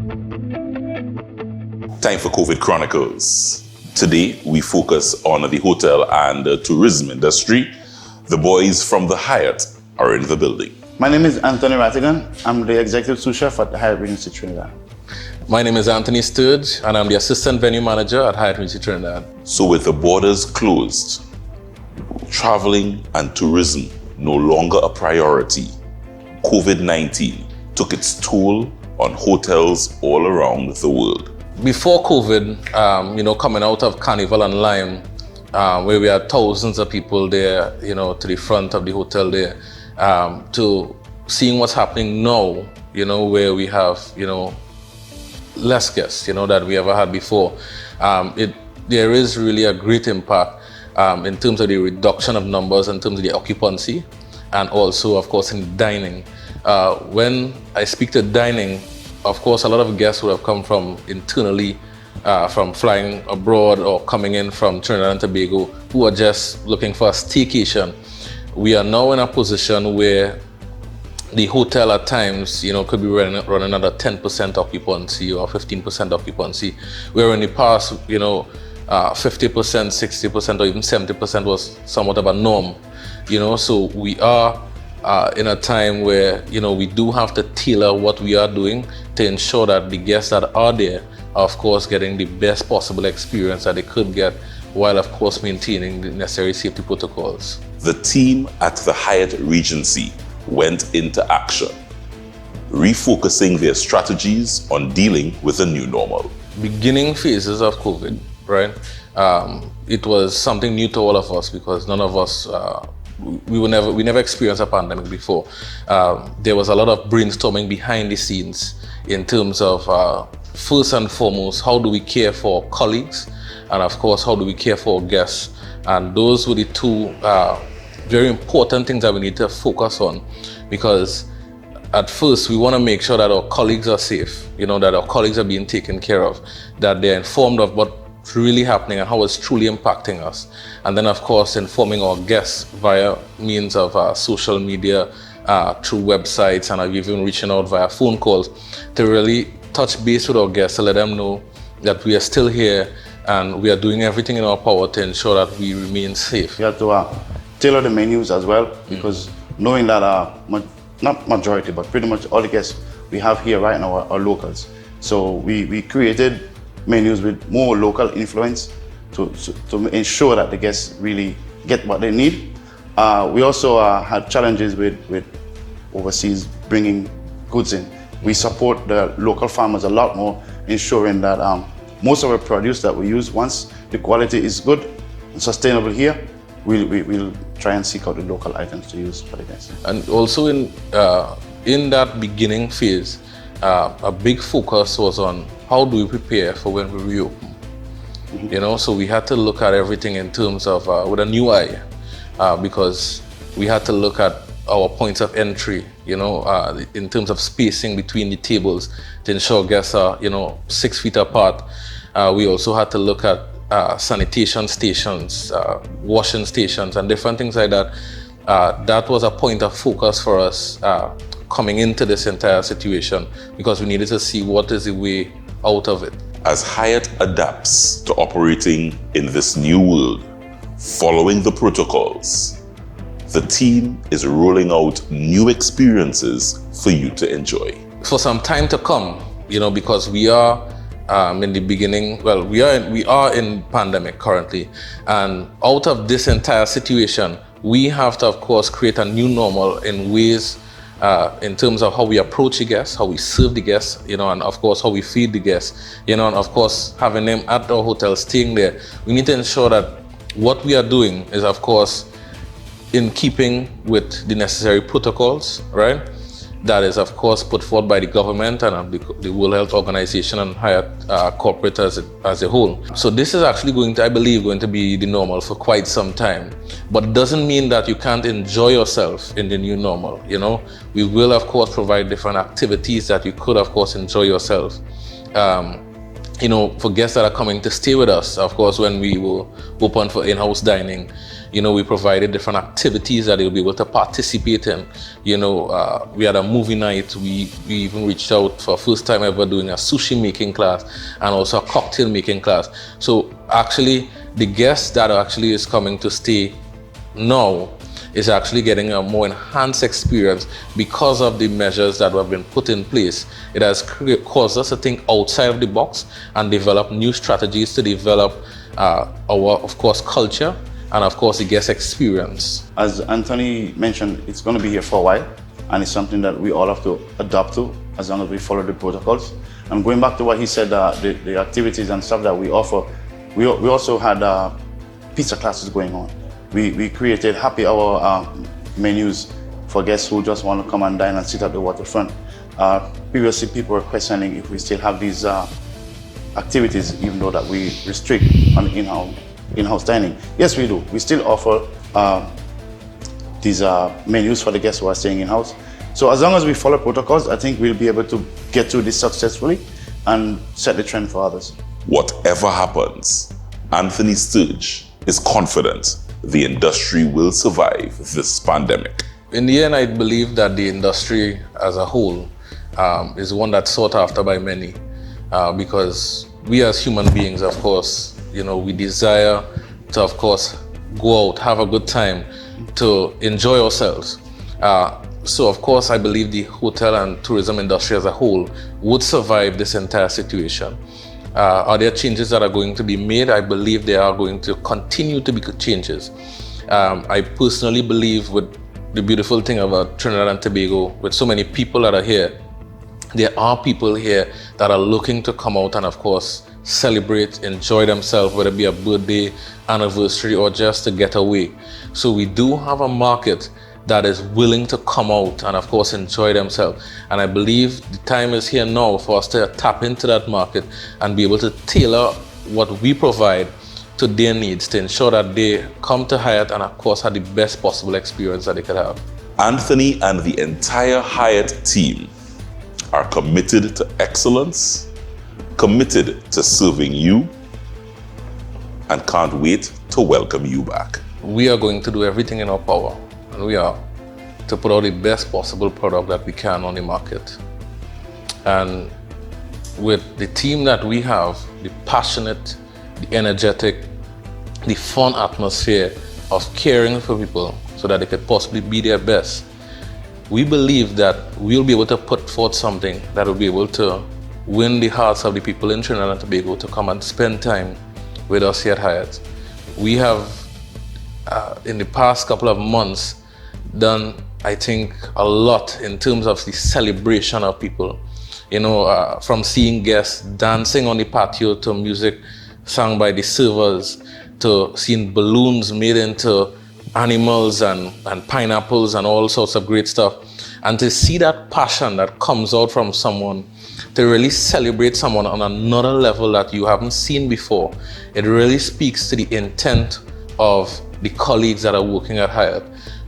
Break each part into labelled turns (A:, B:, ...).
A: Time for COVID Chronicles. Today, we focus on the hotel and tourism industry. The boys from the Hyatt are in the building.
B: My name is Anthony Rattigan. I'm the executive sous chef at the Hyatt Regency Trinidad.
C: My name is Anthony Sturge, and I'm the assistant venue manager at Hyatt Regency Trinidad.
A: So with the borders closed, traveling and tourism no longer a priority, COVID-19 took its toll on hotels all around the world.
C: Before COVID, coming out of Carnival and Lime, where we had thousands of people there, to the front of the hotel there, to seeing what's happening now, where we have, less guests, that we ever had before. There is really a great impact in terms of the reduction of numbers, in terms of the occupancy, and also, of course, in dining. When I speak to dining, of course, a lot of guests would have come from internally, from flying abroad or coming in from Trinidad and Tobago, who are just looking for a staycation. We are now in a position where the hotel at times, could be running at a 10% occupancy or 15% occupancy, where in the past, 50%, 60%, or even 70% was somewhat of a norm. So we are in a time where, we do have to tailor what we are doing to ensure that the guests that are there are, of course, getting the best possible experience that they could get, while, of course, maintaining the necessary safety protocols.
A: The team at the Hyatt Regency went into action, refocusing their strategies on dealing with the new normal.
C: Beginning phases of COVID, right? It was something new to all of us because none of us, we never experienced a pandemic before. There was a lot of brainstorming behind the scenes in terms of, first and foremost, how do we care for colleagues? And of course, how do we care for guests? And those were the two very important things that we need to focus on, because at first we want to make sure that our colleagues are safe, that our colleagues are being taken care of, that they're informed of what's really happening and how it's truly impacting us. And then, of course, informing our guests via means of social media, through websites, and even reaching out via phone calls to really touch base with our guests to let them know that we are still here and we are doing everything in our power to ensure that we remain safe.
B: We have to tailor the menus as well, because knowing that not majority, but pretty much all the guests we have here right now are locals. So we created menus with more local influence to ensure that the guests really get what they need. We also had challenges with overseas bringing goods in. We support the local farmers a lot more, ensuring that most of our produce that we use, once the quality is good and sustainable here, we'll try and seek out the local items to use for the guests.
C: And also in that beginning phase, a big focus was on how do we prepare for when we reopen. So we had to look at everything in terms of with a new eye, because we had to look at our points of entry, in terms of spacing between the tables to ensure guests are, 6 feet apart. We also had to look at sanitation stations, washing stations, and different things like that. That was a point of focus for us coming into this entire situation, because we needed to see what is the way out of it.
A: As Hyatt adapts to operating in this new world, following the protocols, the team is rolling out new experiences for you to enjoy.
C: For some time to come, because we are in the beginning, we are in pandemic currently, and out of this entire situation, we have to, of course, create a new normal in ways, in terms of how we approach the guests, how we serve the guests, and of course how we feed the guests, and of course having them at our hotel, staying there. We need to ensure that what we are doing is, of course, in keeping with the necessary protocols, right? That is, of course, put forward by the government and the World Health Organization and Hyatt corporate as a whole. So this is actually going to be the normal for quite some time. But it doesn't mean that you can't enjoy yourself in the new normal, We will, of course, provide different activities that you could, of course, enjoy yourself. for guests that are coming to stay with us. Of course, when we were open for in-house dining, we provided different activities that they'll be able to participate in. We had a movie night. We even reached out for first time ever doing a sushi making class and also a cocktail making class. So actually, the guest that actually is coming to stay now is actually getting a more enhanced experience because of the measures that have been put in place. It has caused us to think outside of the box and develop new strategies to develop our, of course, culture and, of course, the guest experience.
B: As Anthony mentioned, it's going to be here for a while, and it's something that we all have to adapt to as long as we follow the protocols. And going back to what he said, the activities and stuff that we offer, we also had pizza classes going on. We created happy hour menus for guests who just want to come and dine and sit at the waterfront. Previously, people were questioning if we still have these activities, even though that we restrict on in-house dining. Yes, we do. We still offer these menus for the guests who are staying in-house. So as long as we follow protocols, I think we'll be able to get through this successfully and set the trend for others.
A: Whatever happens, Anthony Sturge is confident the industry will survive this pandemic.
C: In the end, I believe that the industry as a whole is one that's sought after by many because we as human beings, of course, we desire to, of course, go out, have a good time, to enjoy ourselves. So, of course, I believe the hotel and tourism industry as a whole would survive this entire situation. Are there changes that are going to be made? I believe there are going to continue to be changes. I personally believe with the beautiful thing about Trinidad and Tobago, with so many people that are here, there are people here that are looking to come out and, of course, celebrate, enjoy themselves, whether it be a birthday, anniversary, or just to get away. So we do have a market that is willing to come out and, of course, enjoy themselves. And I believe the time is here now for us to tap into that market and be able to tailor what we provide to their needs to ensure that they come to Hyatt and, of course, have the best possible experience that they could have.
A: Anthony and the entire Hyatt team are committed to excellence, committed to serving you, and can't wait to welcome you back.
C: We are going to do everything in our power, and we are, to put out the best possible product that we can on the market. And with the team that we have, the passionate, the energetic, the fun atmosphere of caring for people so that they could possibly be their best, we believe that we'll be able to put forth something that will be able to win the hearts of the people in Trinidad and Tobago to come and spend time with us here at Hyatt. We have, in the past couple of months, done, I think, a lot in terms of the celebration of people. From seeing guests dancing on the patio to music sung by the servers, to seeing balloons made into animals and pineapples and all sorts of great stuff. And to see that passion that comes out from someone to really celebrate someone on another level that you haven't seen before, it really speaks to the intent of the colleagues that are working at Hyatt,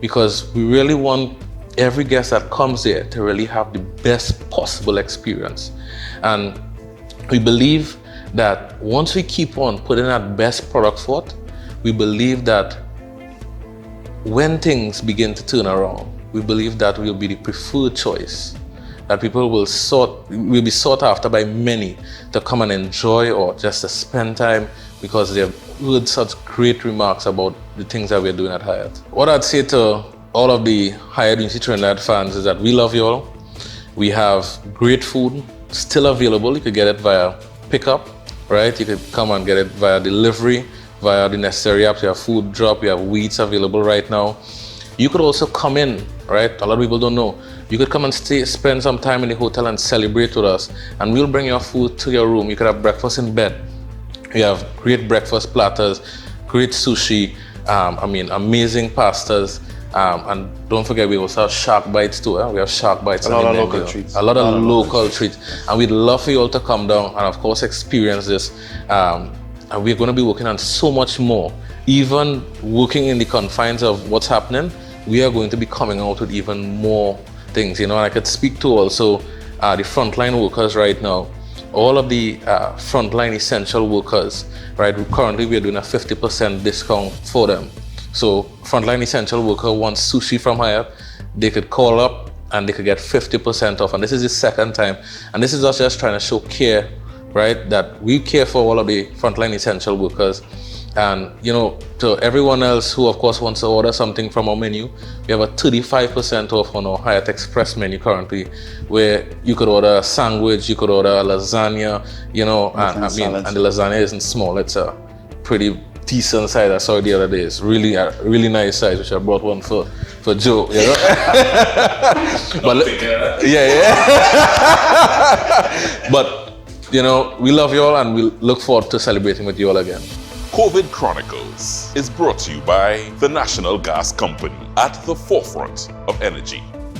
C: because we really want every guest that comes here to really have the best possible experience. And we believe that once we keep on putting that best product forth, we believe that when things begin to turn around, we believe that we'll be the preferred choice, that people will be sought after by many to come and enjoy or just to spend time because they've heard such great remarks about the things that we're doing at Hyatt. What I'd say to all of the Hyatt Regency Trinidad fans is that we love you all. We have great food still available. You could get it via pickup, right? You could come and get it via delivery, via the necessary apps. You have food drop, you have weeds available right now. You could also come in, right? A lot of people don't know. You could come and spend some time in the hotel and celebrate with us, and we'll bring your food to your room. You could have breakfast in bed. We have great breakfast platters, great sushi, amazing pastas, and don't forget we also have shark bites too. We have shark bites.
B: A lot of local treats.
C: A lot of local treats. And we'd love for you all to come down and of course experience this. And we're going to be working on so much more. Even working in the confines of what's happening, we are going to be coming out with even more things. And I could speak to also the frontline workers right now. all of the frontline essential workers, right? Currently, we're doing a 50% discount for them. So frontline essential worker wants sushi from Hyatt, they could call up and they could get 50% off. And this is the second time. And this is us just trying to show care, right? That we care for all of the frontline essential workers. And, you know, to everyone else who, of course, wants to order something from our menu, we have a 35% off on our Hyatt Express menu currently, where you could order a sandwich, you could order a lasagna, you know, and the lasagna isn't small. It's a pretty decent size. I saw it the other day. It's really a really nice size, which I brought one for Joe, you know. But yeah. But, you know, we love you all and we look forward to celebrating with you all again.
A: COVID Chronicles is brought to you by the National Gas Company, at the forefront of energy.